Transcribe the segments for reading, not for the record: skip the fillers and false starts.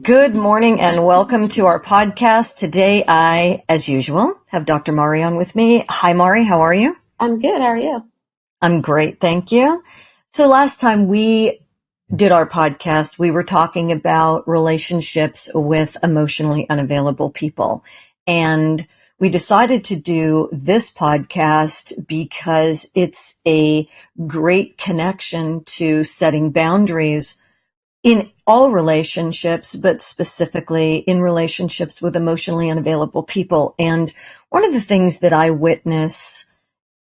Good morning and welcome to our podcast. Today I, as usual, have Dr. Mari on with me. Hi, Mari. How are you? I'm good. How are you? I'm great. Thank you. So last time we did our podcast, we were talking about relationships with emotionally unavailable people. And we decided to do this podcast because it's a great connection to setting boundaries in all relationships, but specifically in relationships with emotionally unavailable people. And one of the things that I witness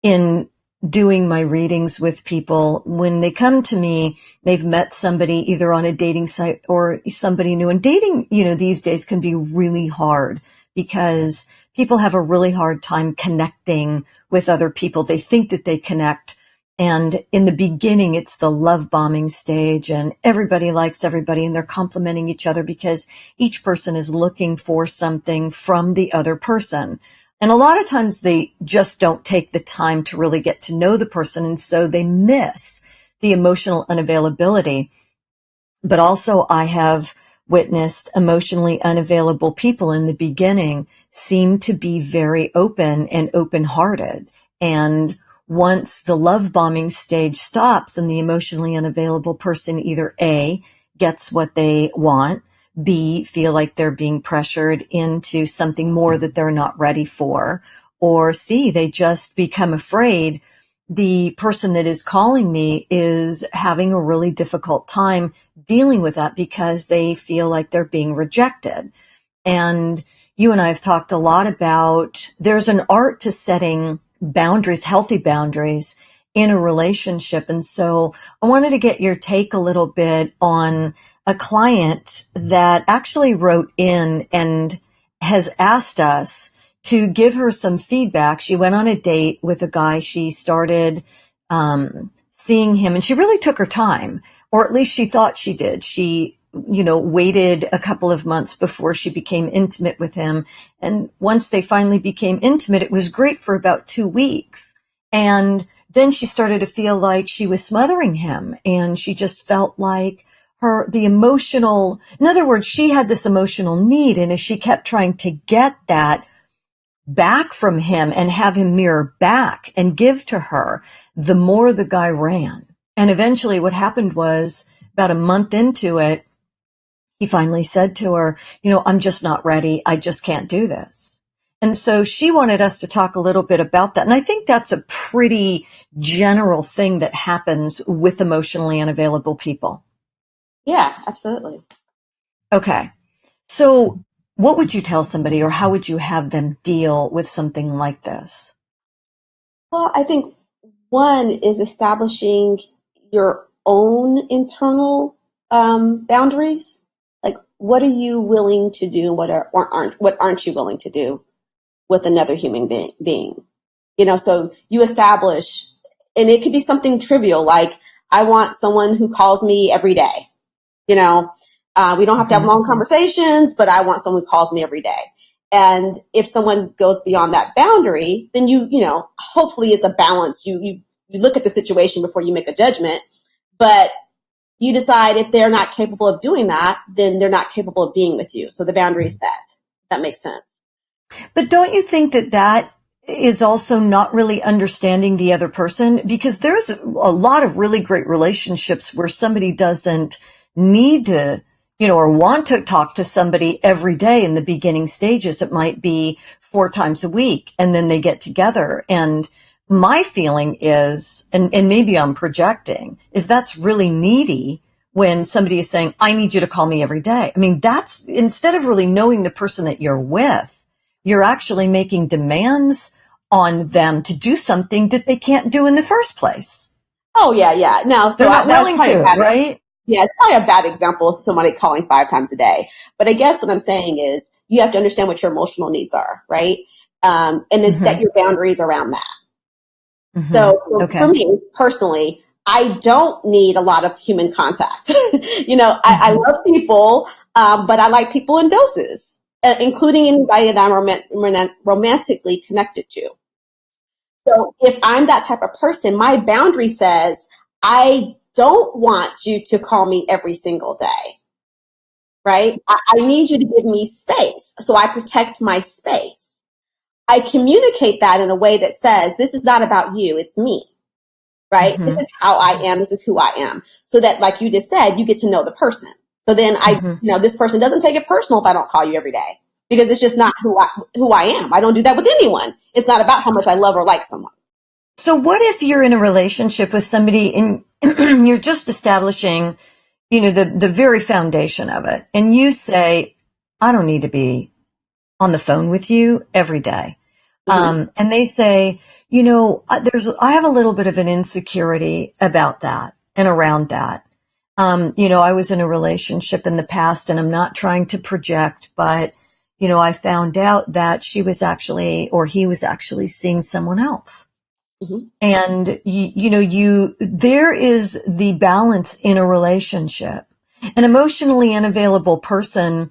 in doing my readings with people, when they come to me, they've met somebody either on a dating site or somebody new. And dating, these days can be really hard because people have a really hard time connecting with other people. They think that they connect. And in the beginning, it's the love bombing stage and everybody likes everybody and they're complimenting each other because each person is looking for something from the other person. And a lot of times they just don't take the time to really get to know the person. And so they miss the emotional unavailability. But also I have witnessed emotionally unavailable people in the beginning seem to be very open and open-hearted. And once the love bombing stage stops and the emotionally unavailable person either A, gets what they want, B, feel like they're being pressured into something more that they're not ready for, or C, they just become afraid. The person that is calling me is having a really difficult time dealing with that because they feel like they're being rejected. And you and I have talked a lot about there's an art to setting boundaries, healthy boundaries in a relationship. And so I wanted to get your take a little bit on a client that actually wrote in and has asked us to give her some feedback. She went on a date with a guy. She started seeing him and she really took her time, or at least she thought she did. She waited a couple of months before she became intimate with him. And once they finally became intimate, it was great for about 2 weeks. And then she started to feel like she was smothering him and she just felt like in other words, she had this emotional need. And as she kept trying to get that back from him and have him mirror back and give to her, the more the guy ran. And eventually what happened was about a month into it, he finally said to her, I'm just not ready. I just can't do this. And so she wanted us to talk a little bit about that. And I think that's a pretty general thing that happens with emotionally unavailable people. Yeah, absolutely. Okay. So what would you tell somebody, or how would you have them deal with something like this? Well, I think one is establishing your own internal boundaries. Like, what are you willing to do? What aren't you willing to do with another human being? So you establish, and it could be something trivial, like I want someone who calls me every day. We don't have to have long conversations, but I want someone who calls me every day. And if someone goes beyond that boundary, then hopefully it's a balance. You look at the situation before you make a judgment, but you decide if they're not capable of doing that, then they're not capable of being with you. So the boundary is set. That makes sense. But don't you think that is also not really understanding the other person? Because there's a lot of really great relationships where somebody doesn't need to, or want to talk to somebody every day in the beginning stages. It might be 4 times a week and then they get together. And my feeling is, and maybe I'm projecting, is that's really needy when somebody is saying, I need you to call me every day. I mean, that's instead of really knowing the person that you're with, you're actually making demands on them to do something that they can't do in the first place. Oh, yeah. No, so they're not willing to, right? Yeah, it's probably a bad example of somebody calling 5 times a day. But I guess what I'm saying is you have to understand what your emotional needs are, right? And then set your boundaries around that. So for me personally, I don't need a lot of human contact. I love people, but I like people in doses, including anybody that I'm romantically connected to. So if I'm that type of person, my boundary says, I don't want you to call me every single day. right? I need you to give me space. So I protect my space. I communicate that in a way that says, this is not about you, it's me, right? This is how I am. This is who I am. So that, like you just said, you get to know the person. So then this person doesn't take it personal if I don't call you every day, because it's just not who I am. I don't do that with anyone. It's not about how much I love or like someone. So what if you're in a relationship with somebody and you're just establishing, the very foundation of it, and you say, I don't need to be on the phone with you every day. And they say, I have a little bit of an insecurity about that and around that. I was in a relationship in the past, and I'm not trying to project, but, I found out that she was actually, or he was actually seeing someone else. And there is the balance in a relationship. An emotionally unavailable person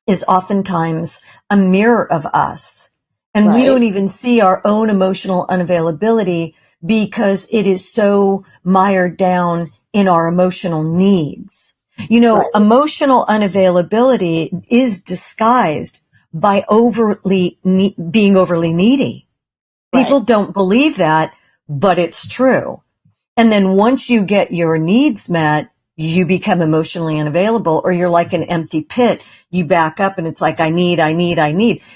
is oftentimes a mirror of us. And we don't even see our own emotional unavailability because it is so mired down in our emotional needs. Emotional unavailability is disguised by being overly needy. People don't believe that, but it's true. And then once you get your needs met, you become emotionally unavailable, or you're like an empty pit. You back up and it's like, I need. And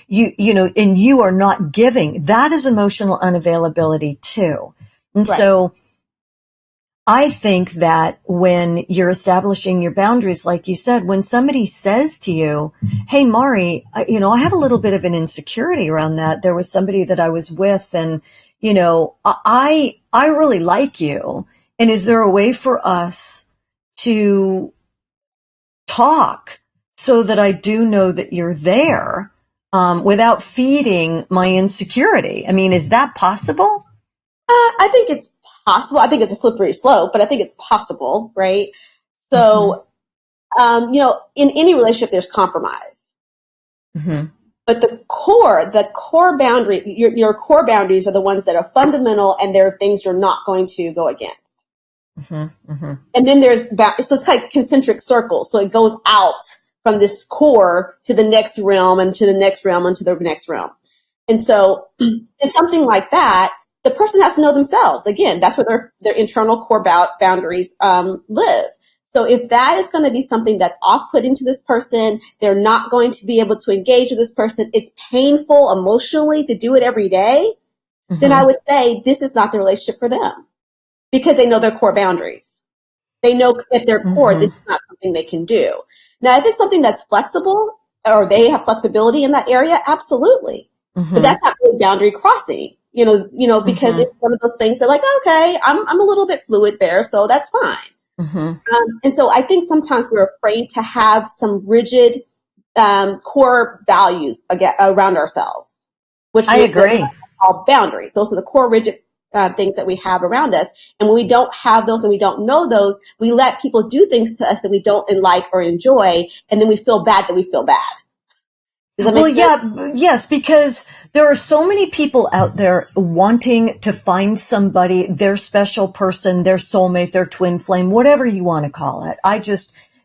you are not giving. That is emotional unavailability too. And so I think that when you're establishing your boundaries, like you said, when somebody says to you, hey, Mari, I have a little bit of an insecurity around that. There was somebody that I was with, and, I really like you. And is there a way for us to talk so that I do know that you're there, without feeding my insecurity? I mean, is that possible? I think it's possible. I think it's a slippery slope, but I think it's possible, right? So, in any relationship, there's compromise. But the core boundary, your core boundaries are the ones that are fundamental, and they're things you're not going to go against. And then so it's kind of concentric circles. So it goes out from this core to the next realm, and to the next realm, and to the next realm. And so in something like that, the person has to know themselves. Again, that's where their internal core boundaries live. So if that is going to be something that's off-putting to this person, they're not going to be able to engage with this person, it's painful emotionally to do it every day, then I would say this is not the relationship for them, because they know their core boundaries. They know at their core, this is not something they can do. Now, if it's something that's flexible, or they have flexibility in that area, absolutely. But that's not really boundary crossing, because it's one of those things that, like, okay, I'm a little bit fluid there, so that's fine. And so I think sometimes we're afraid to have some rigid core values around ourselves, which I agree. Call boundaries. Those are the core rigid things that we have around us. And when we don't have those and we don't know those, we let people do things to us that we don't like or enjoy, and then we feel bad that we feel bad. Yes, because there are so many people out there wanting to find somebody, their special person, their soulmate, their twin flame, whatever you want to call it.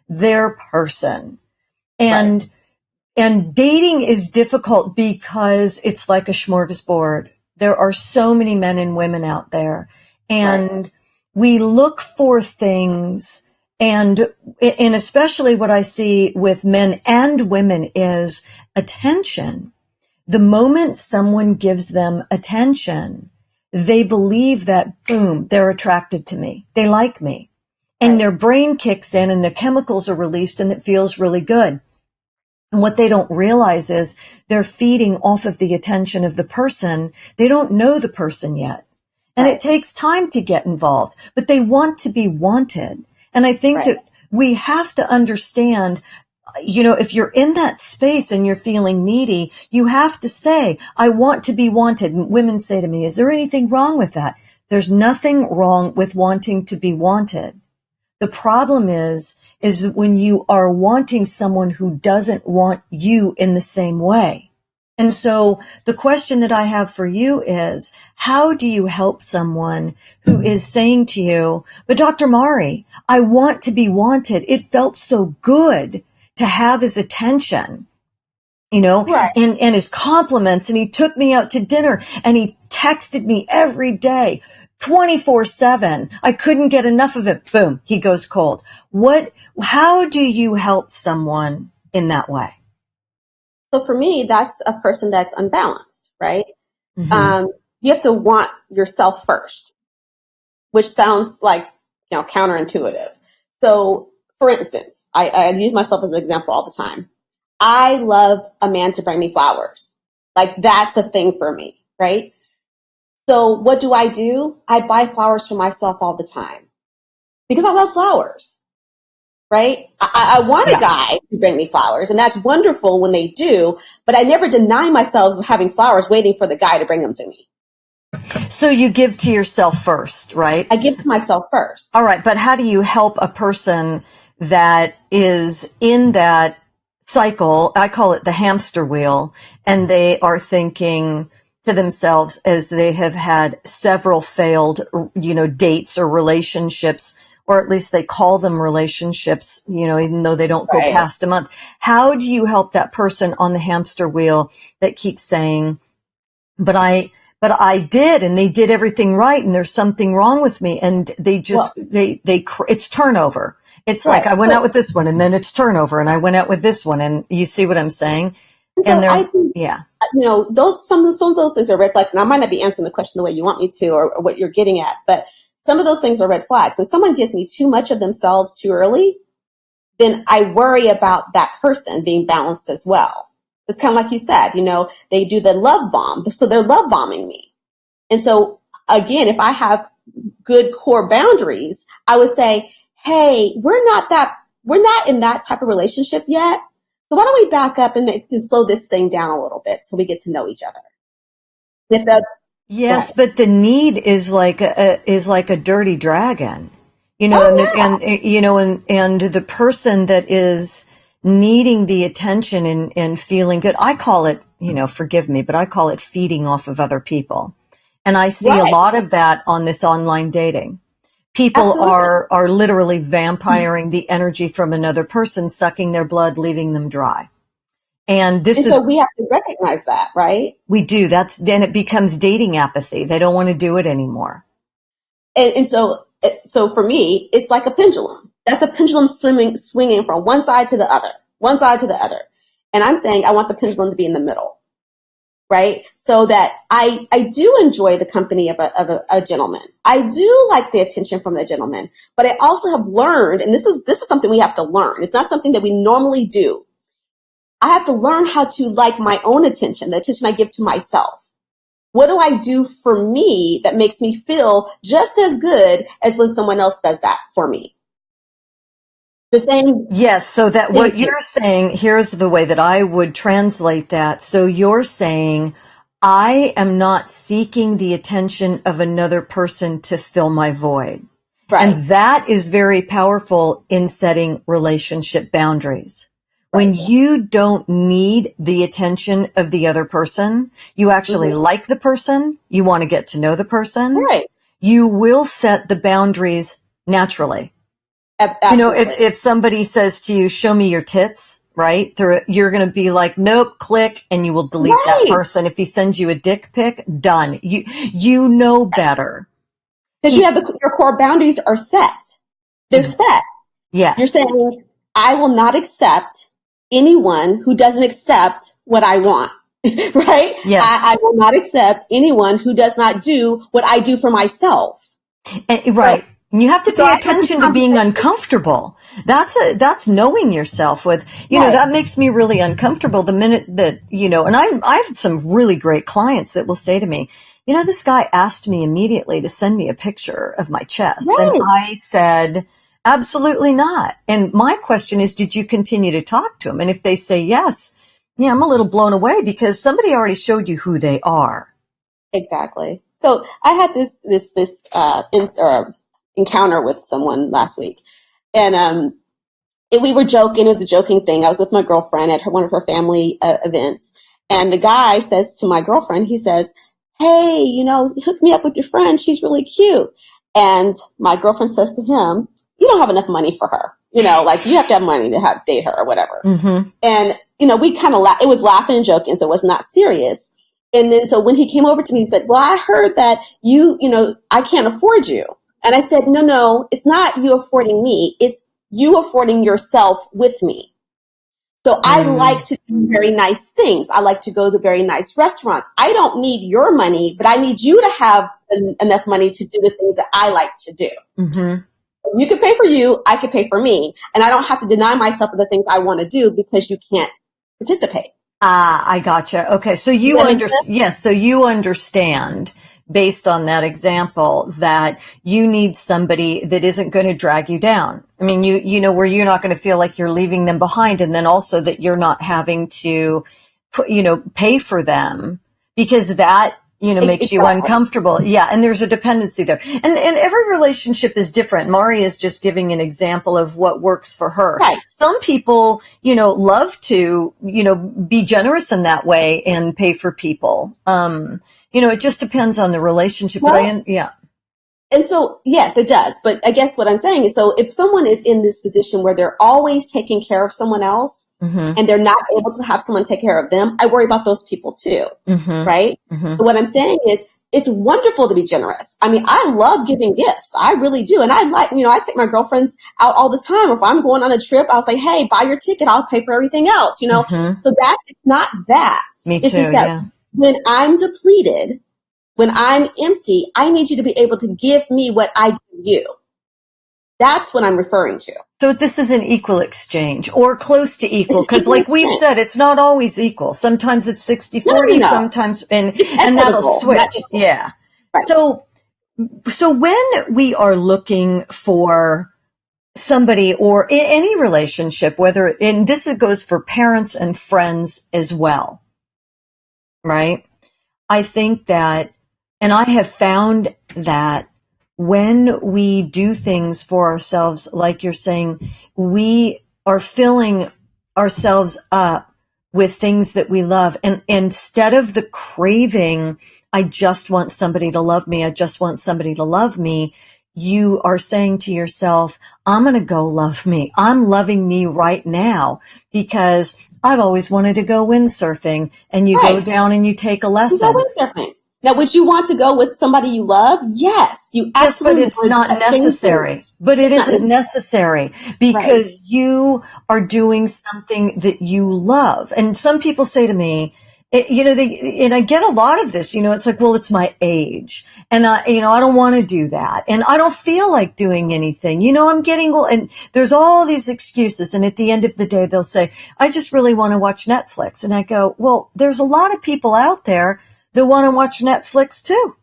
Their person. And dating is difficult because it's like a smorgasbord. There are so many men and women out there, and we look for things. And especially what I see with men and women is attention. The moment someone gives them attention, they believe that, boom, they're attracted to me. They like me. And their brain kicks in and the chemicals are released, and it feels really good. And what they don't realize is they're feeding off of the attention of the person. They don't know the person yet. And it takes time to get involved, but they want to be wanted. And I think that we have to understand, if you're in that space and you're feeling needy, you have to say, I want to be wanted. And women say to me, is there anything wrong with that? There's nothing wrong with wanting to be wanted. The problem is when you are wanting someone who doesn't want you in the same way. And so the question that I have for you is, how do you help someone who is saying to you, but Dr. Mari, I want to be wanted. It felt so good to have his attention, you know, Right. and his compliments, and he took me out to dinner, and he texted me every day, 24/7. I couldn't get enough of it. Boom, he goes cold. How do you help someone in that way? So for me, that's a person that's unbalanced, right? Mm-hmm. You have to want yourself first, which sounds like, counterintuitive. So for instance, I use myself as an example all the time. I love a man to bring me flowers. Like that's a thing for me, right? So what do? I buy flowers for myself all the time because I love flowers, right? I want a Yeah. guy to bring me flowers, and that's wonderful when they do, but I never deny myself of having flowers waiting for the guy to bring them to me. So you give to yourself first, right? I give to myself first. All right. But how do you help a person that is in that cycle? I call it the hamster wheel, and they are thinking to themselves as they have had several failed, dates or relationships, or at least they call them relationships, even though they don't go Right. past a month. How do you help that person on the hamster wheel that keeps saying, but I did, and they did everything right, and there's something wrong with me, and they just, it's turnover. It's Right. like, I went out with this one, and then it's turnover, and I went out with this one, and you see what I'm saying? And so I think, yeah. some of those things are red flags, and I might not be answering the question the way you want me to, or what you're getting at, but some of those things are red flags. When someone gives me too much of themselves too early, then I worry about that person being balanced as well. It's kind of like you said, they do the love bomb, so they're love bombing me. And so again, if I have good core boundaries, I would say, hey, we're not in that type of relationship yet. So why don't we back up and slow this thing down a little bit so we get to know each other? Yes, but the need is like a dirty dragon, and the person that is needing the attention and feeling good. I call it, forgive me, but I call it feeding off of other people. And I see a lot of that on this online dating. People are literally vampiring the energy from another person, sucking their blood, leaving them dry. And so we have to recognize that, right? We do. Then it becomes dating apathy. They don't want to do it anymore. And so for me, it's like a pendulum. That's a pendulum swinging from one side to the other. And I'm saying I want the pendulum to be in the middle, right? So that I do enjoy the company of a gentleman. I do like the attention from the gentleman, but I also have learned, and this is something we have to learn. It's not something that we normally do. I have to learn how to like my own attention, the attention I give to myself. What do I do for me that makes me feel just as good as when someone else does that for me? The same. Yes. So that what you're saying, here's the way that I would translate that. So you're saying, I am not seeking the attention of another person to fill my void. Right. And that is very powerful in setting relationship boundaries. Right. When you don't need the attention of the other person, you actually like the person, you want to get to know the person, right. You will set the boundaries naturally. Absolutely. If somebody says to you, show me your tits, right? You're going to be like, nope, click, and you will delete that person. If he sends you a dick pic, done. You know better. Because you have your core boundaries are set. They're set. Yes. You're saying, I will not accept anyone who doesn't accept what I want, right? Yes. I will not accept anyone who does not do what I do for myself. Right. So, and you have to pay attention to being uncomfortable. That's knowing yourself with, that makes me really uncomfortable the minute that, and I've some really great clients that will say to me, this guy asked me immediately to send me a picture of my chest. Right. And I said, absolutely not. And my question is, did you continue to talk to him? And if they say yes, I'm a little blown away because somebody already showed you who they are. Exactly. So I had this encounter with someone last week, and we were joking. It was a joking thing. I was with my girlfriend at one of her family events, and the guy says to my girlfriend, he says, hey, hook me up with your friend. She's really cute. And my girlfriend says to him, you don't have enough money for her. like you have to have money to date her or whatever. Mm-hmm. And, we kind of it was laughing and joking. So it was not serious. And then, so when he came over to me, he said, well, I heard that I can't afford you. And I said, no, it's not you affording me. It's you affording yourself with me. So I like to do very nice things. I like to go to very nice restaurants. I don't need your money, but I need you to have enough money to do the things that I like to do. Mm-hmm. You can pay for you, I can pay for me. And I don't have to deny myself of the things I want to do because you can't participate. I gotcha. Okay. So you yes. So you understand based on that example that you need somebody that isn't going to drag you down. I mean, where you're not going to feel like you're leaving them behind, and then also that you're not having to pay for them, because that makes you uncomfortable. Yeah. And there's a dependency there. And every relationship is different. Mari is just giving an example of what works for her. Right. Some people, love to, be generous in that way and pay for people. It just depends on the relationship. Well, yeah. And so, yes, it does. But I guess what I'm saying is, so if someone is in this position where they're always taking care of someone else, mm-hmm. and they're not able to have someone take care of them, I worry about those people too. Mm-hmm. Right? Mm-hmm. So what I'm saying is, it's wonderful to be generous. I mean, I love giving gifts. I really do. And I take my girlfriends out all the time. If I'm going on a trip, I'll say, hey, buy your ticket. I'll pay for everything else, Mm-hmm. So that it's not that. Me too, it's just that when I'm depleted, when I'm empty, I need you to be able to give me what I give you. That's what I'm referring to. So this is an equal exchange, or close to equal, because like we've said, it's not always equal. Sometimes it's 60-40, sometimes, and that'll switch. Yeah. Right. So when we are looking for somebody, or in any relationship, and this goes for parents and friends as well, right? I think that, and I have found that when we do things for ourselves, like you're saying, we are filling ourselves up with things that we love. And instead of the craving, I just want somebody to love me, I just want somebody to love me, you are saying to yourself, I'm going to go love me. I'm loving me right now because I've always wanted to go windsurfing. And you go down and you take a lesson. You go windsurfing. Now, would you want to go with somebody you love? Yes, you absolutely. Yes, but it's not necessary. But it isn't necessary because you are doing something that you love. And some people say to me, and I get a lot of this, it's like, well, it's my age and I don't want to do that. And I don't feel like doing anything, I'm getting old, and there's all these excuses. And at the end of the day, they'll say, I just really want to watch Netflix. And I go, well, there's a lot of people out there that want to watch Netflix too.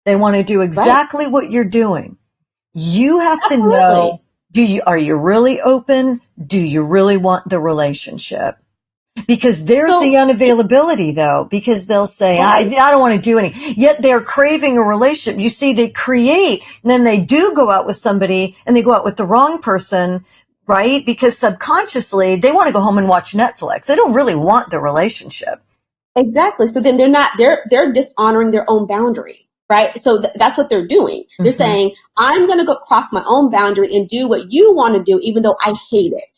They want to do exactly what you're doing. You have to know, are you really open? Do you really want the relationship? Because there's the unavailability though, because they'll say, I don't want to do any, yet they're craving a relationship. You see, they create, and then they do go out with somebody and they go out with the wrong person, right? Because subconsciously they want to go home and watch Netflix. They don't really want the relationship. Exactly. So then they're dishonoring their own boundary, right? So that's what they're doing. They're mm-hmm. saying, I'm going to go cross my own boundary and do what you want to do, even though I hate it,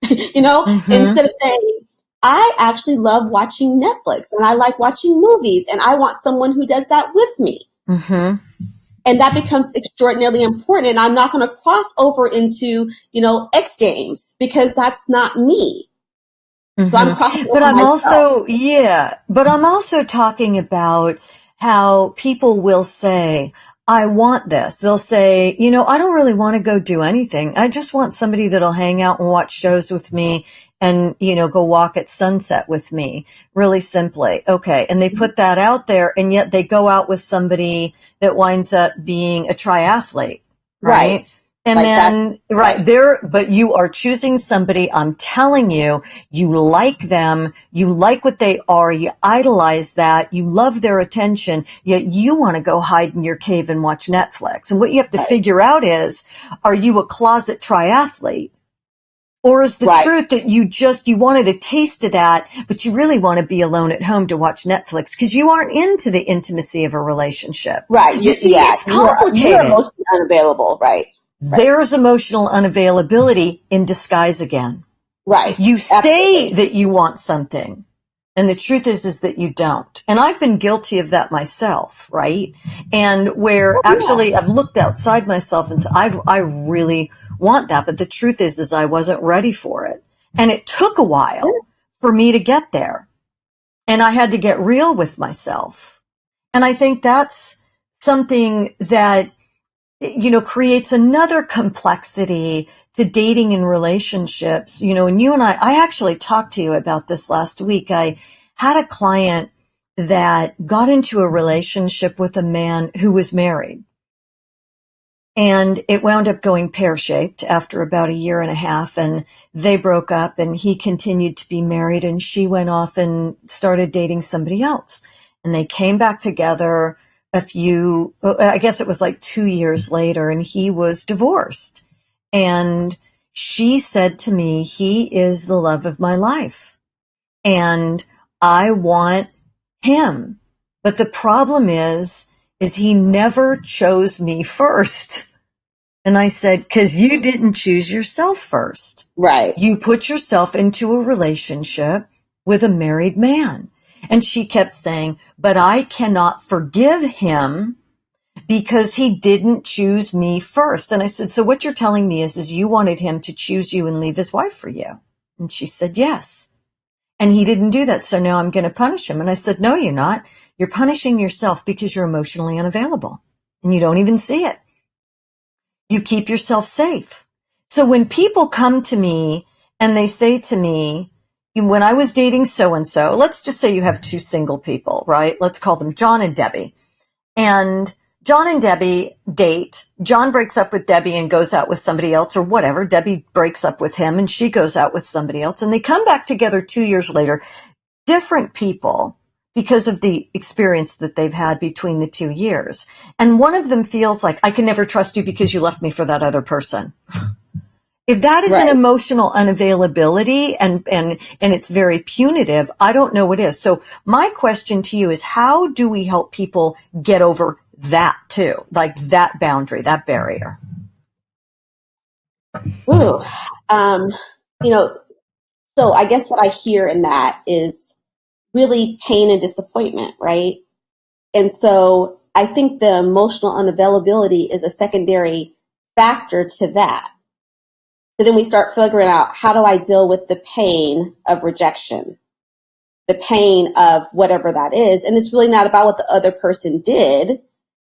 mm-hmm. instead of saying, I actually love watching Netflix and I like watching movies and I want someone who does that with me. Mm-hmm. And that becomes extraordinarily important. And I'm not going to cross over into, X Games because that's not me. Mm-hmm. So I'm crossing over but I'm myself. But I'm also talking about how people will say, I want this. They'll say, I don't really want to go do anything. I just want somebody that'll hang out and watch shows with me and, go walk at sunset with me. Really simply. Okay. And they put that out there, and yet they go out with somebody that winds up being a triathlete. Right. And like then, there, but you are choosing somebody, I'm telling you, you like them, you like what they are, you idolize that, you love their attention, yet you want to go hide in your cave and watch Netflix. And what you have to figure out is, are you a closet triathlete? Or is the truth that you wanted a taste of that, but you really want to be alone at home to watch Netflix because you aren't into the intimacy of a relationship. Right. You see, it's complicated. You're emotionally unavailable, right? There's emotional unavailability in disguise again. Right. You say Absolutely. that you want something, and the truth is that you don't. And I've been guilty of that myself, right? And where actually I've looked outside myself and said, I really want that. But the truth is I wasn't ready for it. And it took a while for me to get there. And I had to get real with myself. And I think that's something that, creates another complexity to dating and relationships, and you and I actually talked to you about this last week. I had a client that got into a relationship with a man who was married, and it wound up going pear-shaped after about a year and a half, and they broke up, and he continued to be married, and she went off and started dating somebody else, and they came back together I guess it was like 2 years later, and he was divorced. And she said to me, he is the love of my life and I want him. But the problem is he never chose me first. And I said, 'cause you didn't choose yourself first. Right. You put yourself into a relationship with a married man. And she kept saying, but I cannot forgive him because he didn't choose me first. And I said, so what you're telling me is you wanted him to choose you and leave his wife for you. And she said, yes. And he didn't do that. So now I'm going to punish him. And I said, no, you're not. You're punishing yourself because you're emotionally unavailable and you don't even see it. You keep yourself safe. So when people come to me and they say to me, when I was dating so-and-so, let's just say you have two single people, right? Let's call them John and Debbie. And John and Debbie date. John breaks up with Debbie and goes out with somebody else or whatever. Debbie breaks up with him and she goes out with somebody else. And they come back together 2 years later, different people because of the experience that they've had between the 2 years. And one of them feels like, I can never trust you because you left me for that other person. If that is an emotional unavailability and it's very punitive, I don't know what is. So my question to you is, how do we help people get over that too? Like that boundary, that barrier? Ooh. So I guess what I hear in that is really pain and disappointment, right? And so I think the emotional unavailability is a secondary factor to that. So then we start figuring out, how do I deal with the pain of rejection, the pain of whatever that is? And it's really not about what the other person did.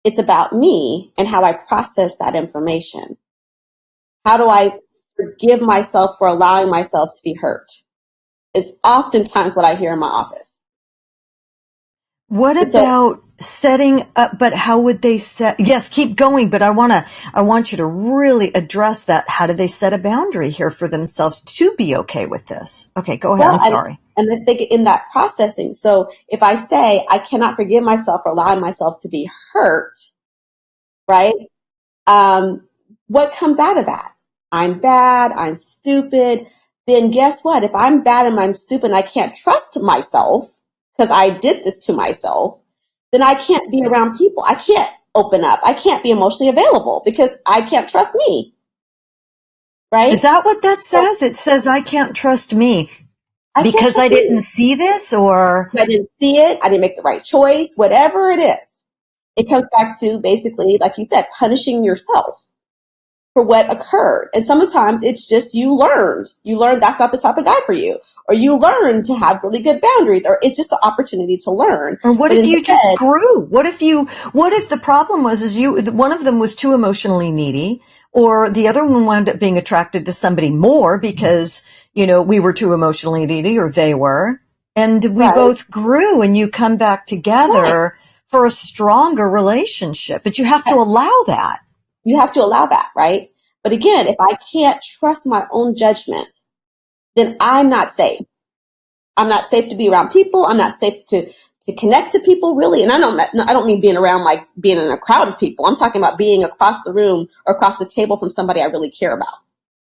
It's about me and how I process that information. How do I forgive myself for allowing myself to be hurt? Is oftentimes what I hear in my office. What about setting up, but how would they set, yes, keep going, but I want you to really address that. How do they set a boundary here for themselves to be okay with this? Okay, go ahead. I'm sorry. And then think in that processing. So if I say, I cannot forgive myself for allowing myself to be hurt, right? What comes out of that? I'm bad, I'm stupid. Then guess what? If I'm bad and I'm stupid and I can't trust myself because I did this to myself, then I can't be around people. I can't open up. I can't be emotionally available because I can't trust me. Right? Is that what that says? It says, I can't trust me because I didn't see this, or I didn't see it. I didn't make the right choice, whatever it is. It comes back to basically, like you said, punishing yourself for what occurred. And sometimes it's just you learned that's not the type of guy for you, or you learned to have really good boundaries, or it's just an opportunity to learn. Or what if you just grew? What if the problem was one of them was too emotionally needy, or the other one wound up being attracted to somebody more because, we were too emotionally needy, or they were, and we both grew, and you come back together for a stronger relationship. But you have to allow that. You have to allow that, right? But again, if I can't trust my own judgment, then I'm not safe. I'm not safe to be around people. I'm not safe to connect to people, really. And I don't mean being around, like being in a crowd of people. I'm talking about being across the room or across the table from somebody I really care about.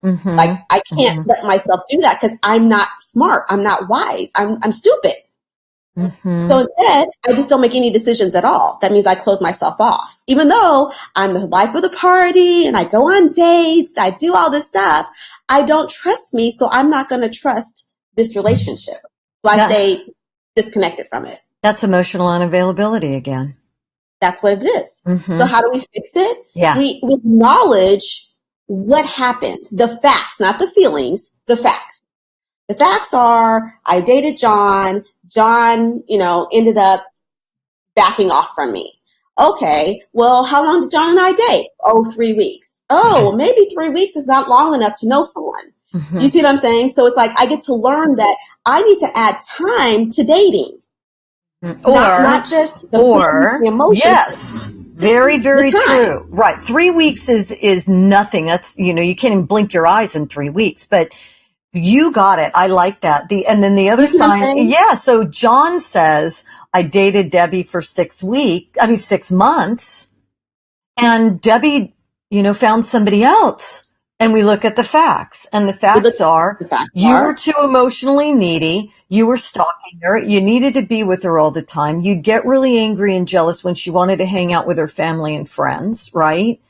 Mm-hmm. Like I can't let myself do that because I'm not smart. I'm not wise. I'm stupid. Mm-hmm. So instead, I just don't make any decisions at all. That means I close myself off. Even though I'm the life of the party and I go on dates, I do all this stuff, I don't trust me, so I'm not going to trust this relationship. So I Yeah, stay disconnected from it. that's emotional unavailability again. That's what it is. Mm-hmm. So how do we fix it? Yeah. We acknowledge what happened, the facts, not the feelings, the facts. The facts are I dated John. John, ended up backing off from me. Okay, well, how long did John and I date? Oh, 3 weeks. Oh, well, maybe 3 weeks is not long enough to know someone. Mm-hmm. Do you see what I'm saying? So it's like I get to learn that I need to add time to dating. Not just the emotions. Yes, very, very true. Right. 3 weeks is nothing. That's, you can't even blink your eyes in 3 weeks, but you got it. I like that. And then the other sign. Yeah. So John says, I dated Debbie for 6 months, and Debbie, found somebody else. And we look at the facts, and the facts are you were too emotionally needy. You were stalking her. You needed to be with her all the time. You'd get really angry and jealous when she wanted to hang out with her family and friends, right?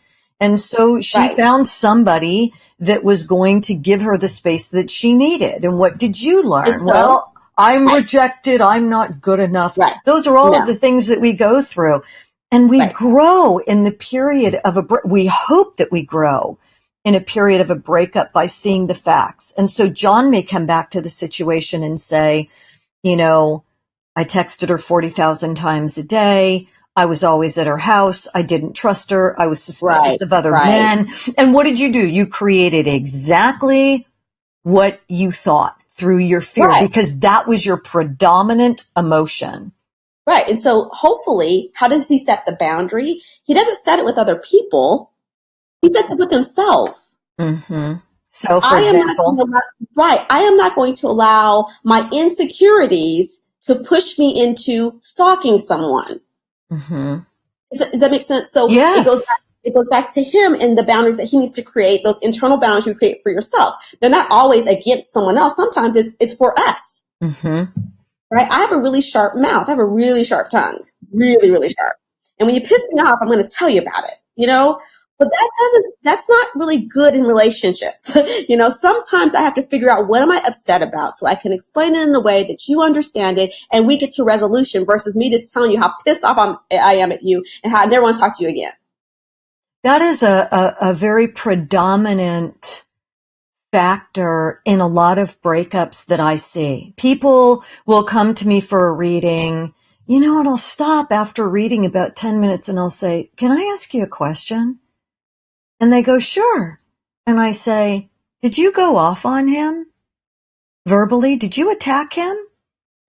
And so she found somebody that was going to give her the space that she needed. And what did you learn? So, well, I'm rejected. I'm not good enough. Right. Those are all of the things that we go through. And we grow in the period of we hope that we grow in a period of a breakup by seeing the facts. And so John may come back to the situation and say, I texted her 40,000 times a day. I was always at her house. I didn't trust her. I was suspicious of other men. And what did you do? You created exactly what you thought through your fear, because that was your predominant emotion. Right. And so hopefully, how does he set the boundary? He doesn't set it with other people. He sets it with himself. Mm-hmm. So, for example, I am not going to allow my insecurities to push me into stalking someone. Mm-hmm. Does that make sense? So yes. It goes back to him and the boundaries that he needs to create, those internal boundaries you create for yourself. They're not always against someone else. Sometimes it's for us. Mm-hmm. Right? I have a really sharp mouth. I have a really sharp tongue. Really, really sharp. And when you piss me off, I'm going to tell you about it, But that's not really good in relationships. Sometimes I have to figure out what am I upset about so I can explain it in a way that you understand it and we get to resolution versus me just telling you how pissed off I am at you and how I never want to talk to you again. That is a very predominant factor in a lot of breakups that I see. People will come to me for a reading, and I'll stop after reading about 10 minutes and I'll say, can I ask you a question? And they go, sure. And I say, did you go off on him? Verbally? Did you attack him?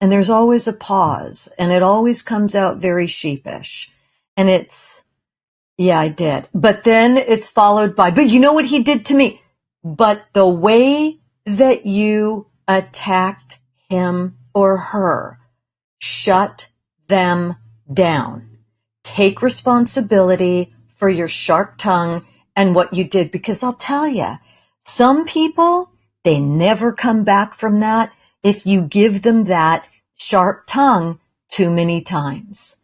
And there's always a pause, and it always comes out very sheepish. And it's, yeah, I did. But then it's followed by, but you know what he did to me? But the way that you attacked him or her, shut them down. Take responsibility for your sharp tongue and what you did, because I'll tell you, some people, they never come back from that if you give them that sharp tongue too many times.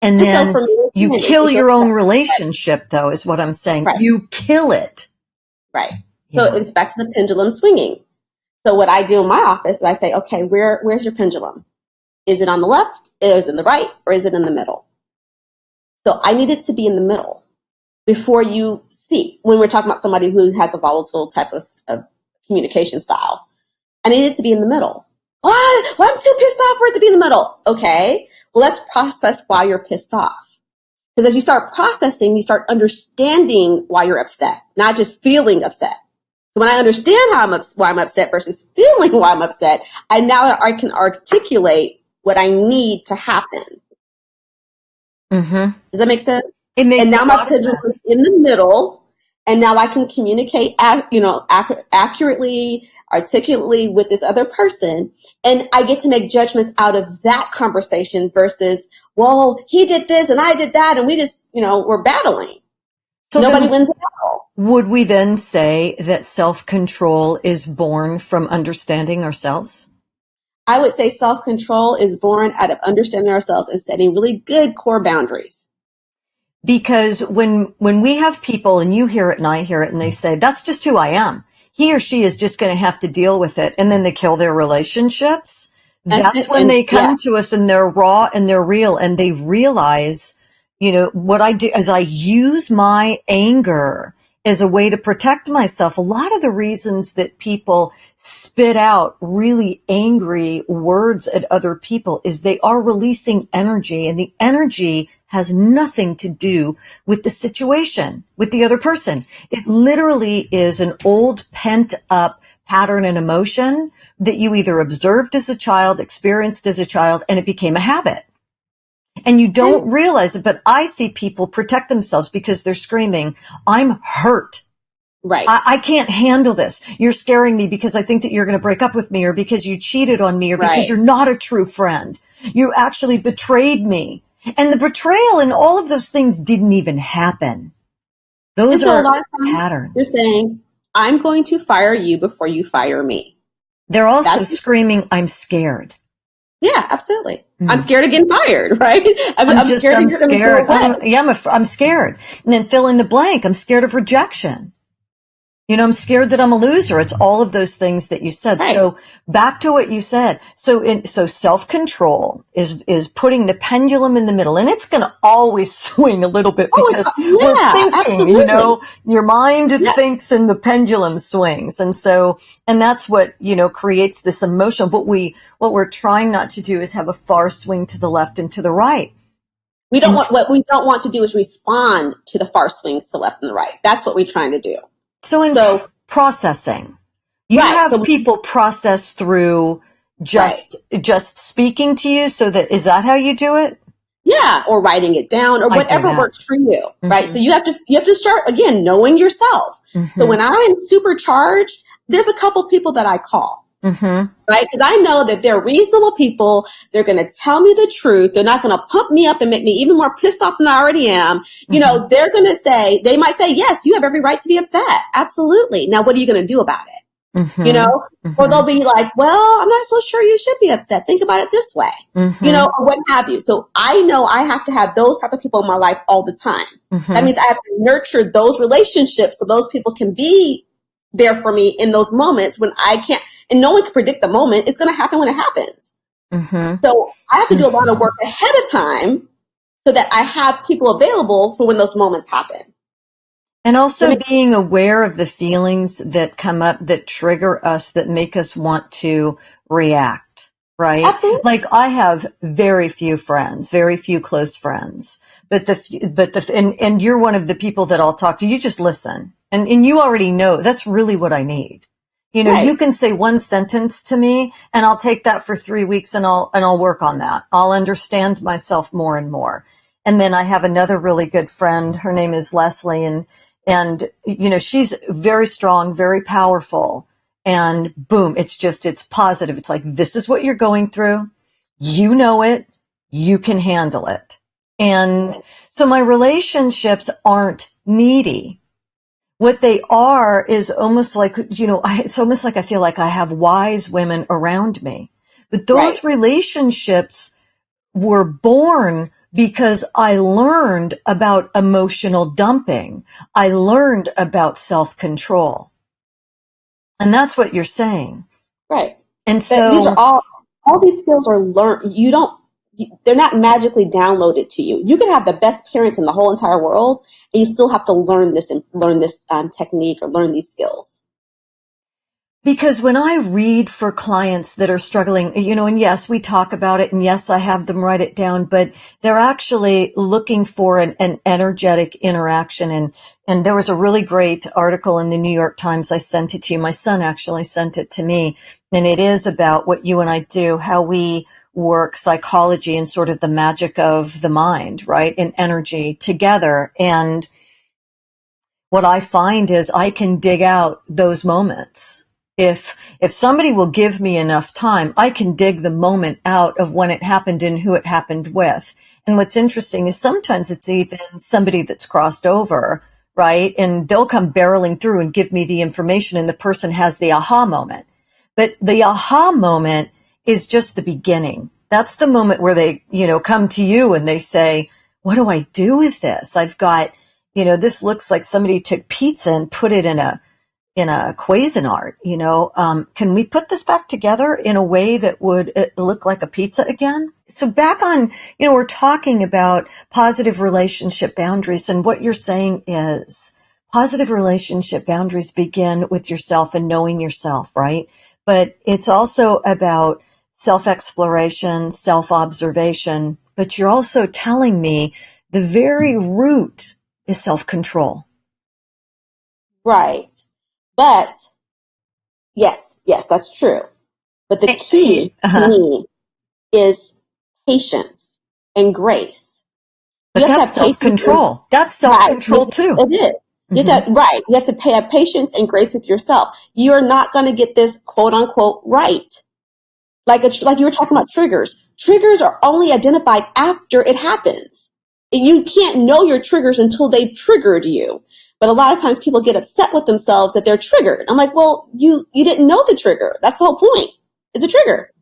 And then you kill your own relationship, though, is what I'm saying. Right. You kill it. Right. So it's back to the pendulum swinging. So what I do in my office is I say, okay, where's your pendulum? Is it on the left? Is it in the right? Or is it in the middle? So I need it to be in the middle before you speak. When we're talking about somebody who has a volatile type of communication style, I need it to be in the middle. Why? Well, I'm too pissed off for it to be in the middle. Okay. Well, let's process why you're pissed off. Because as you start processing, you start understanding why you're upset, not just feeling upset. So when I understand why I'm upset versus feeling why I'm upset, I can articulate what I need to happen. Mm-hmm. Does that make sense? It makes and now a my lot of sense. is in the middle, and now I can communicate, accurately, articulately with this other person, and I get to make judgments out of that conversation versus, well, he did this and I did that, and we just, we're battling. So nobody wins the battle. Would we then say that self-control is born from understanding ourselves? I would say self-control is born out of understanding ourselves and setting really good core boundaries. Because when we have people, and you hear it and I hear it, and they say, that's just who I am. He or she is just going to have to deal with it. And then they kill their relationships. That's when they come to us and they're raw and they're real, and they realize, what I do is I use my anger as a way to protect myself. A lot of the reasons that people spit out really angry words at other people is they are releasing energy, and the energy has nothing to do with the situation, with the other person. It literally is an old pent up pattern and emotion that you either observed as a child, experienced as a child, and it became a habit. And you don't realize it, but I see people protect themselves because they're screaming, I'm hurt. Right. I can't handle this. You're scaring me because I think that you're going to break up with me, or because you cheated on me, or because you're not a true friend. You actually betrayed me. And the betrayal and all of those things didn't even happen. Those are a lot of times patterns. You're saying, I'm going to fire you before you fire me. They're also screaming, I'm scared. Yeah, absolutely. I'm scared of getting fired, right? I'm scared I'm of getting scared. away. I'm scared. And then fill in the blank. I'm scared of rejection. I'm scared that I'm a loser. It's all of those things that you said. Right. So back to what you said. So self-control is putting the pendulum in the middle, and it's going to always swing a little bit because we're thinking, absolutely. Your mind thinks and the pendulum swings. And that's what, creates this emotion. But what we're trying not to do is have a far swing to the left and to the right. What we don't want to do is respond to the far swings to the left and the right. That's what we're trying to do. So processing, you have people process through just speaking to you. So is that how you do it? Yeah. Or writing it down, or whatever works for you. Mm-hmm. Right. So you have to start again, knowing yourself. Mm-hmm. So when I'm supercharged, there's a couple people that I call. Mm-hmm. Right? Because I know that they're reasonable people. They're going to tell me the truth. They're not going to pump me up and make me even more pissed off than I already am. Mm-hmm. They're going to they might say, yes, you have every right to be upset. Absolutely. Now, what are you going to do about it? Mm-hmm. Mm-hmm. Or they'll be like, well, I'm not so sure you should be upset. Think about it this way, mm-hmm. Or what have you. So I know I have to have those type of people in my life all the time. Mm-hmm. That means I have to nurture those relationships so those people can be there for me in those moments when I can't. And no one can predict the moment. It's going to happen when it happens. Mm-hmm. So I have to do a lot of work ahead of time so that I have people available for when those moments happen. And also being aware of the feelings that come up that trigger us, that make us want to react, right? Absolutely. Like I have very few friends, very few close friends, and you're one of the people that I'll talk to. You just listen. And you already know that's really what I need. Right. You can say one sentence to me and I'll take that for 3 weeks and I'll work on that. I'll understand myself more and more. And then I have another really good friend. Her name is Leslie, and she's very strong, very powerful, and boom, it's positive. It's like, this is what you're going through. You know it. You can handle it. And so my relationships aren't needy. What they are is almost like, it's almost like I feel like I have wise women around me. But those relationships were born because I learned about emotional dumping. I learned about self-control. And that's what you're saying. Right. And so these are all these skills are learned. They're not magically downloaded to you. You can have the best parents in the whole entire world, and you still have to learn this technique or learn these skills. Because when I read for clients that are struggling, and yes, we talk about it, and yes, I have them write it down, but they're actually looking for an energetic interaction. And there was a really great article in the New York Times. I sent it to you. My son actually sent it to me. And it is about what you and I do, how we work psychology and sort of the magic of the mind, right? And energy together. And what I find is I can dig out those moments. If somebody will give me enough time, I can dig the moment out of when it happened and who it happened with. And what's interesting is sometimes it's even somebody that's crossed over, right? And they'll come barreling through and give me the information, and the person has the aha moment. But the aha moment is just the beginning. That's the moment where they, come to you and they say, what do I do with this? I've got, this looks like somebody took pizza and put it in a Cuisinart, can we put this back together in a way that would look like a pizza again? So back on, we're talking about positive relationship boundaries, and what you're saying is positive relationship boundaries begin with yourself and knowing yourself, right? But it's also about self-exploration, self-observation, but you're also telling me the very root is self-control. Right. But yes, that's true. But the key to me is patience and grace. But that's self-control. That's self-control too. It is. You have to have patience and grace with yourself. You are not going to get this quote unquote right. Like you were talking about triggers. Triggers are only identified after it happens. You can't know your triggers until they've triggered you. But a lot of times people get upset with themselves that they're triggered. I'm like, well, you didn't know the trigger. That's the whole point. It's a trigger.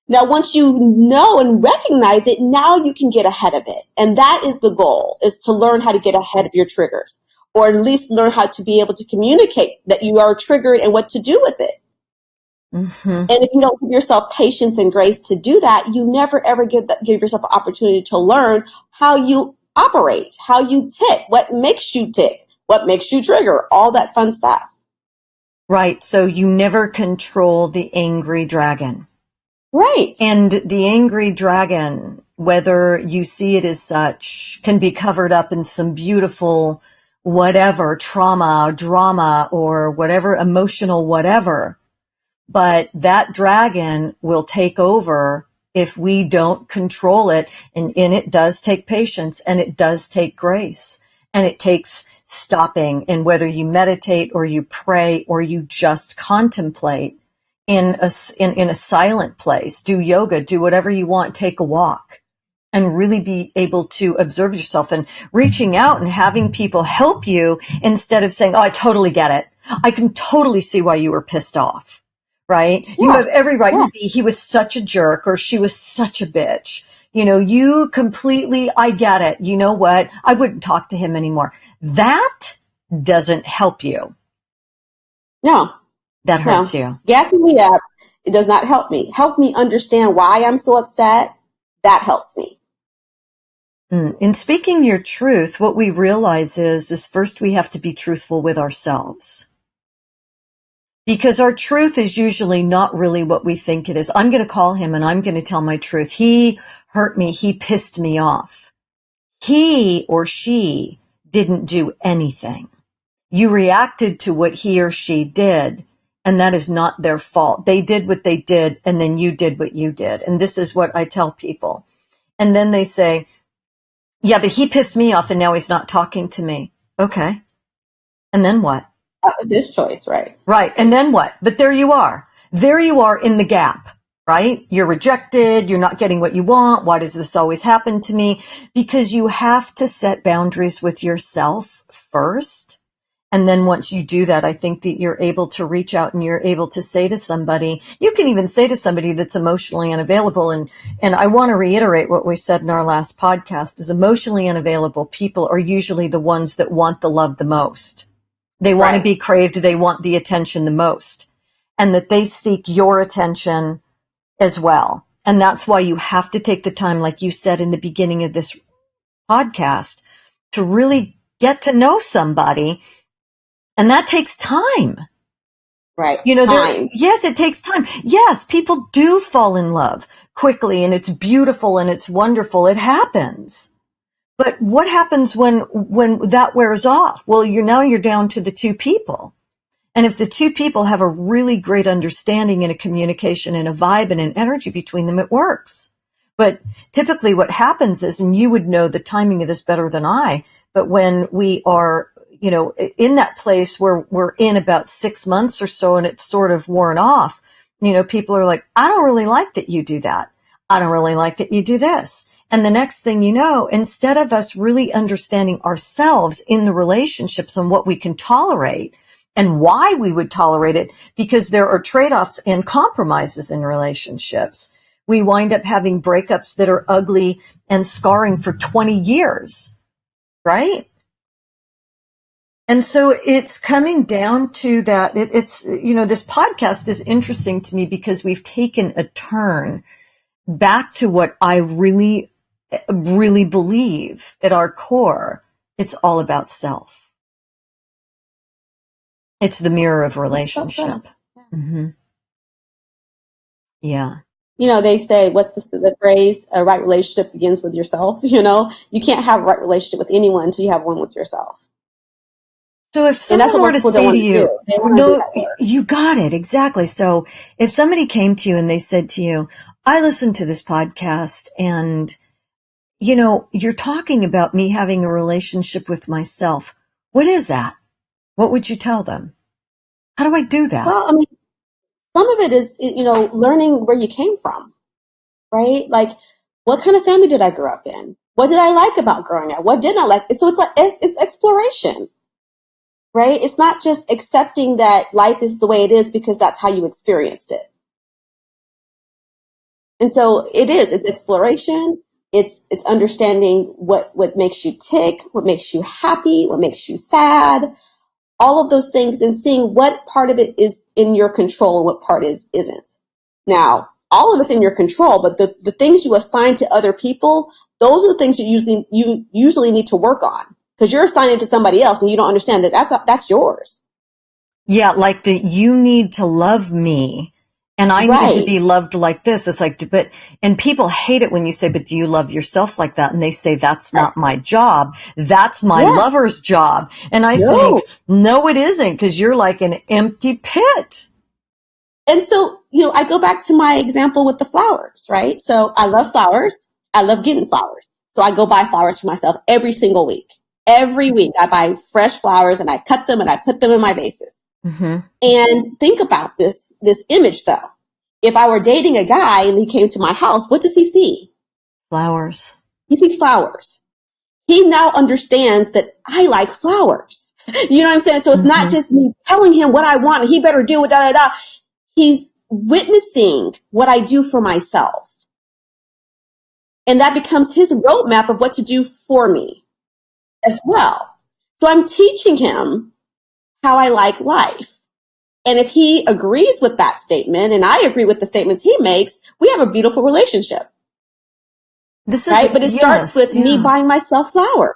Now, once you know and recognize it, now you can get ahead of it. And that is the goal, is to learn how to get ahead of your triggers, or at least learn how to be able to communicate that you are triggered and what to do with it. Mm-hmm. And if you don't give yourself patience and grace to do that, you never ever give yourself an opportunity to learn how you operate, how you tick, what makes you tick, what makes you trigger, all that fun stuff. Right. So you never control the angry dragon. Right. And the angry dragon, whether you see it as such, can be covered up in some beautiful whatever, trauma, drama, or whatever emotional whatever. But that dragon will take over if we don't control it. And it does take patience, and it does take grace, and it takes stopping. And whether you meditate or you pray or you just contemplate in a silent place, do yoga, do whatever you want, take a walk, and really be able to observe yourself, and reaching out and having people help you instead of saying, oh, I totally get it. I can totally see why you were pissed off. Right? Yeah. You have every right to be, he was such a jerk or she was such a bitch. You completely, I get it. You know what? I wouldn't talk to him anymore. That doesn't help you. No. That hurts you. Gassing me up, it does not help me. Help me understand why I'm so upset. That helps me. In speaking your truth, what we realize is first we have to be truthful with ourselves. Because our truth is usually not really what we think it is. I'm going to call him and I'm going to tell my truth. He hurt me. He pissed me off. He or she didn't do anything. You reacted to what he or she did, and that is not their fault. They did what they did, and then you did what you did. And this is what I tell people. And then they say, yeah, but he pissed me off and now he's not talking to me. Okay. And then what? That was his choice, right? Right. And then what? But there you are. There you are in the gap, right? You're rejected. You're not getting what you want. Why does this always happen to me? Because you have to set boundaries with yourself first. And then once you do that, I think that you're able to reach out and you're able to say to somebody, you can even say to somebody that's emotionally unavailable. And I want to reiterate what we said in our last podcast is emotionally unavailable people are usually the ones that want the love the most. They want to be craved. They want the attention the most, and that they seek your attention as well. And that's why you have to take the time, like you said in the beginning of this podcast, to really get to know somebody. And that takes time. Right. Yes, it takes time. Yes, people do fall in love quickly, and it's beautiful and it's wonderful. It happens. But what happens when that wears off? Well, you're down to the two people. And if the two people have a really great understanding and a communication and a vibe and an energy between them, it works. But typically what happens is, and you would know the timing of this better than I, but when we are, in that place where we're in about 6 months or so and it's sort of worn off, people are like, I don't really like that you do that. I don't really like that you do this. And the next thing you know, instead of us really understanding ourselves in the relationships and what we can tolerate and why we would tolerate it, because there are trade-offs and compromises in relationships. We wind up having breakups that are ugly and scarring for 20 years, right? And so it's coming down to that. It's, this podcast is interesting to me because we've taken a turn back to what I really, really believe at our core. It's all about self. It's the mirror of relationship. Mm-hmm. Yeah. They say, what's the phrase? A right relationship begins with yourself. You can't have a right relationship with anyone until you have one with yourself. So if someone were to say to you, no, you got it. Exactly. So if somebody came to you and they said to you, I listened to this podcast and, you're talking about me having a relationship with myself. What is that? What would you tell them? How do I do that? Well, some of it is, learning where you came from, right? Like, what kind of family did I grow up in? What did I like about growing up? What didn't I like? So it's exploration, right? It's not just accepting that life is the way it is because that's how you experienced it. And so it's exploration. It's understanding what makes you tick, what makes you happy, what makes you sad, all of those things, and seeing what part of it is in your control and what part isn't. Now, all of it's in your control, but the things you assign to other people, those are the things you usually need to work on, because you're assigning it to somebody else and you don't understand that that's yours. Yeah, like you need to love me and I need to be loved like this. It's like, and people hate it when you say, but do you love yourself like that? And they say, that's not my job. That's my lover's job. And I think, no, it isn't, because you're like an empty pit. And so, I go back to my example with the flowers, right? So I love flowers. I love getting flowers. So I go buy flowers for myself every single week. Every week I buy fresh flowers and I cut them and I put them in my vases. Mm-hmm. And think about this image though. If I were dating a guy and he came to my house, what does he see? Flowers. He sees flowers. He now understands that I like flowers. You know what I'm saying? So it's not just me telling him what I want and he better do it, da, da, da. He's witnessing what I do for myself. And that becomes his roadmap of what to do for me as well. So I'm teaching him how I like life. And if he agrees with that statement and I agree with the statements he makes, we have a beautiful relationship. This is right, but it starts with me buying myself flowers.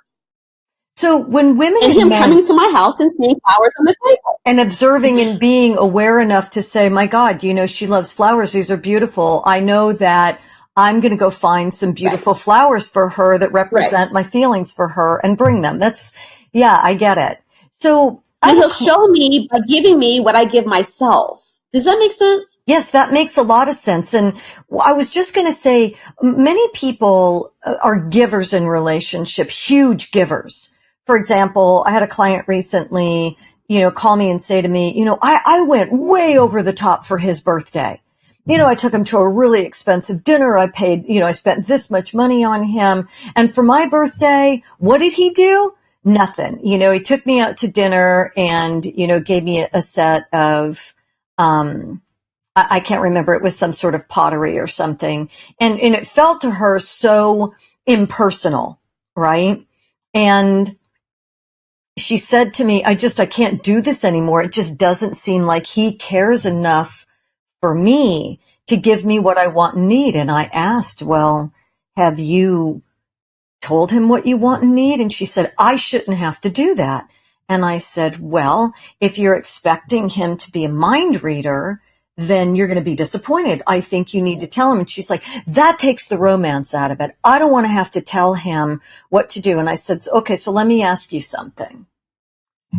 So when women and him coming to my house and seeing flowers on the table and observing and being aware enough to say, my God, she loves flowers. These are beautiful. I know that I'm going to go find some beautiful flowers for her that represent my feelings for her and bring them. I get it. So and he'll show me by giving me what I give myself. Does that make sense? Yes, that makes a lot of sense. And I was just going to say, many people are givers in relationship, huge givers. For example, I had a client recently, call me and say to me, I went way over the top for his birthday. I took him to a really expensive dinner. I paid, I spent this much money on him. And for my birthday, what did he do? Nothing. He took me out to dinner and, gave me a set of, I can't remember. It was some sort of pottery or something. And it felt to her so impersonal, right? And she said to me, I can't do this anymore. It just doesn't seem like he cares enough for me to give me what I want and need. And I asked, well, have you told him what you want and need? And she said, I shouldn't have to do that. And I said, well, if you're expecting him to be a mind reader, then you're going to be disappointed. I think you need to tell him. And she's like, that takes the romance out of it. I don't want to have to tell him what to do. And I said, okay, so let me ask you something.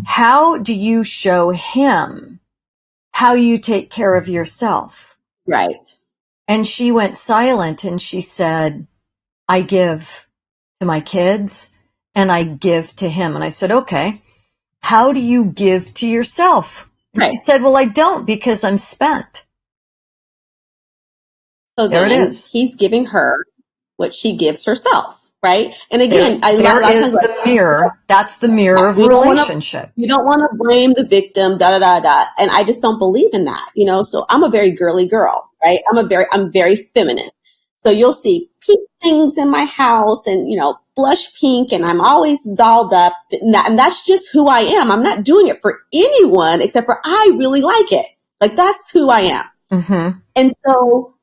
How do you show him how you take care of yourself? Right. And she went silent and she said, I give to my kids and I give to him. And I said, okay, how do you give to yourself? And she said, well, I don't, because I'm spent. So there it is. He's giving her what she gives herself. right? And again, there is the mirror. That's the mirror of relationship. You don't want to blame the victim, da da da da. And I just don't believe in that, you know. So I'm a very girly girl, right? I'm very feminine. So you'll see pink things in my house, and you know, blush pink, and I'm always dolled up, and that's just who I am. I'm not doing it for anyone except for I really like it. Like that's who I am. Mm-hmm. And so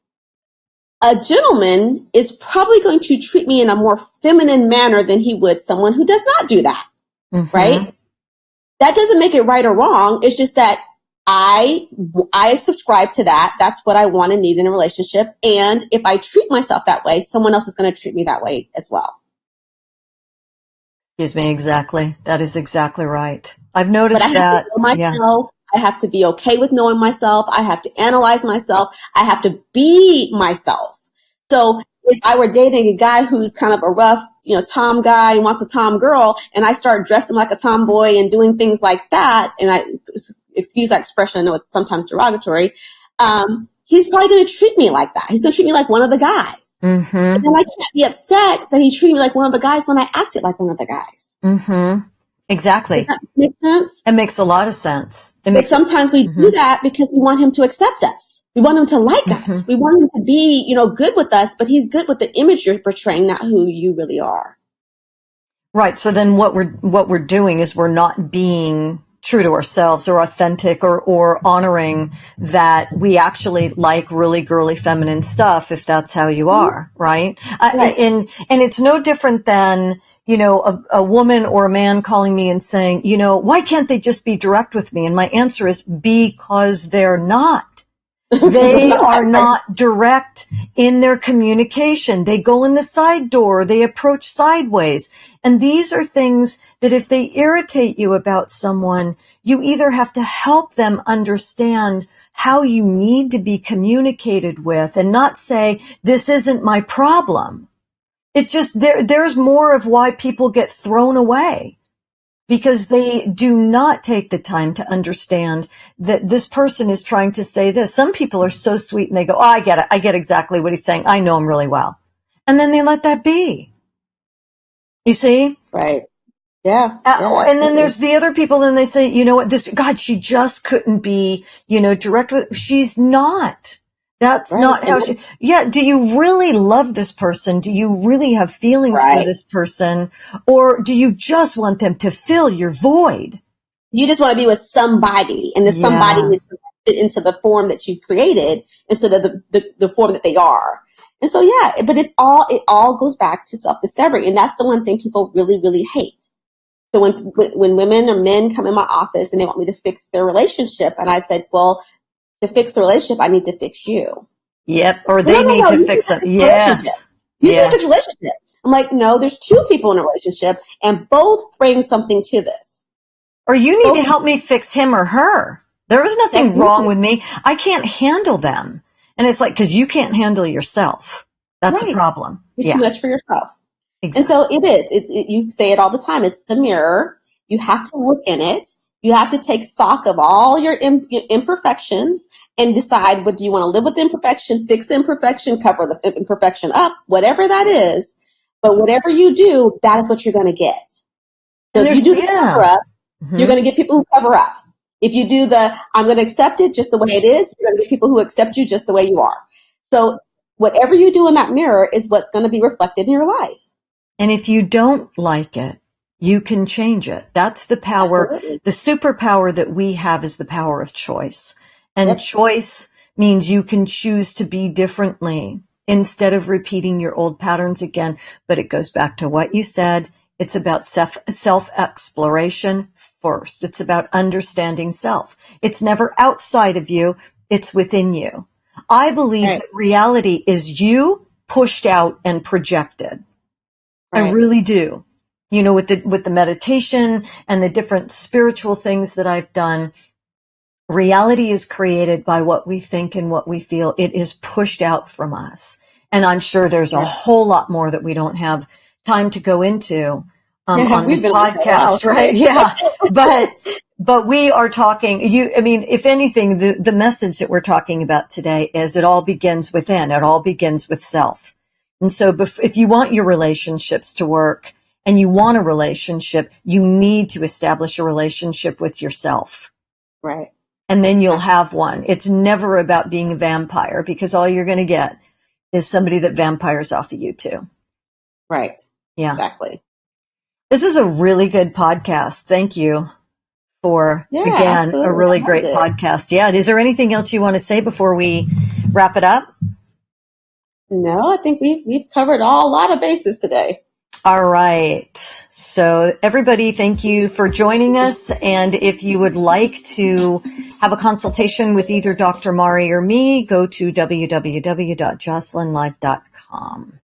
a gentleman is probably going to treat me in a more feminine manner than he would someone who does not do that, right? That doesn't make it right or wrong. It's just that I subscribe to that. That's what I want and need in a relationship. And if I treat myself that way, someone else is going to treat me that way as well. Excuse me, exactly. That is exactly right. I've noticed but I that. Have to know myself. Yeah. I have to be okay with knowing myself. I have to analyze myself. I have to be myself. So if I were dating a guy who's kind of a rough, you know, tom guy and wants a tom girl, and I start dressing like a tomboy and doing things like that, and I excuse that expression, I know it's sometimes derogatory, he's probably going to treat me like that. He's going to treat me like one of the guys. Mm-hmm. And then I can't be upset that he treated me like one of the guys when I acted like one of the guys. Mm-hmm. Exactly. Does that make sense? It makes a lot of sense. But sometimes we do that because we want him to accept us. We want him to like us. We want him to be, you know, good with us, but he's good with the image you're portraying, not who you really are. Right. So then what we're doing is we're not being true to ourselves or authentic or honoring that we actually like really girly feminine stuff if that's how you are, right? Right. And it's no different than, you know, a woman or a man calling me and saying, you know, why can't they just be direct with me? And my answer is because they're not. They are not direct in their communication. They go in the side door. They approach sideways. And these are things that if they irritate you about someone, you either have to help them understand how you need to be communicated with and not say, this isn't my problem. It just, there's more of why people get thrown away. Because they do not take the time to understand that this person is trying to say this. Some people are so sweet and they go, oh, I get it. I get exactly what he's saying. I know him really well. And then they let that be. You see? Right. Yeah. And then there's the other people and they say, you know what, God, she just couldn't be, you know, direct with, she's not. That's not how she, do you really love this person? Do you really have feelings for this person? Or do you just want them to fill your void? You just want to be with somebody, and this somebody needs to fit into the form that you've created instead of the form that they are. And so, but it all goes back to self-discovery. And that's the one thing people really, really hate. So when women or men come in my office and they want me to fix their relationship, and I said, well, to fix the relationship, I need to fix you. Yep. Or they need to fix it. Yes. You need to fix a relationship. I'm like, no, there's two people in a relationship and both bring something to this. Or you need to help me fix him or her. There is nothing wrong with me. I can't handle them. And it's like, cause you can't handle yourself. That's the problem. You're too much for yourself. Exactly. And so it is. You say it all the time. It's the mirror. You have to look in it. You have to take stock of all your imperfections and decide whether you want to live with the imperfection, fix the imperfection, cover the imperfection up, whatever that is. But whatever you do, that is what you're going to get. So if you do the cover up, you're going to get people who cover up. If you do I'm going to accept it just the way it is, you're going to get people who accept you just the way you are. So whatever you do in that mirror is what's going to be reflected in your life. And if you don't like it, you can change it. That's the power. Absolutely. The superpower that we have is the power of choice. And choice means you can choose to be differently instead of repeating your old patterns again. But it goes back to what you said. It's about self-exploration first. It's about understanding self. It's never outside of you. It's within you. I believe that reality is you pushed out and projected. I really do. You know, with the meditation and the different spiritual things that I've done, reality is created by what we think and what we feel. It is pushed out from us. And I'm sure there's a whole lot more that we don't have time to go into on this podcast, right? Yeah. But we are talking, if anything, the message that we're talking about today is it all begins within. It all begins with self. And so if you want your relationships to work and you want a relationship, you need to establish a relationship with yourself. Right. And then you'll have one. It's never about being a vampire, because all you're going to get is somebody that vampires off of you too. Right. Yeah. Exactly. This is a really good podcast. Thank you for, again, absolutely. a really great podcast. Yeah. Is there anything else you want to say before we wrap it up? No, I think we've covered a lot of bases today. All right. So everybody, thank you for joining us. And if you would like to have a consultation with either Dr. Mari or me, go to www.JocelynLive.com.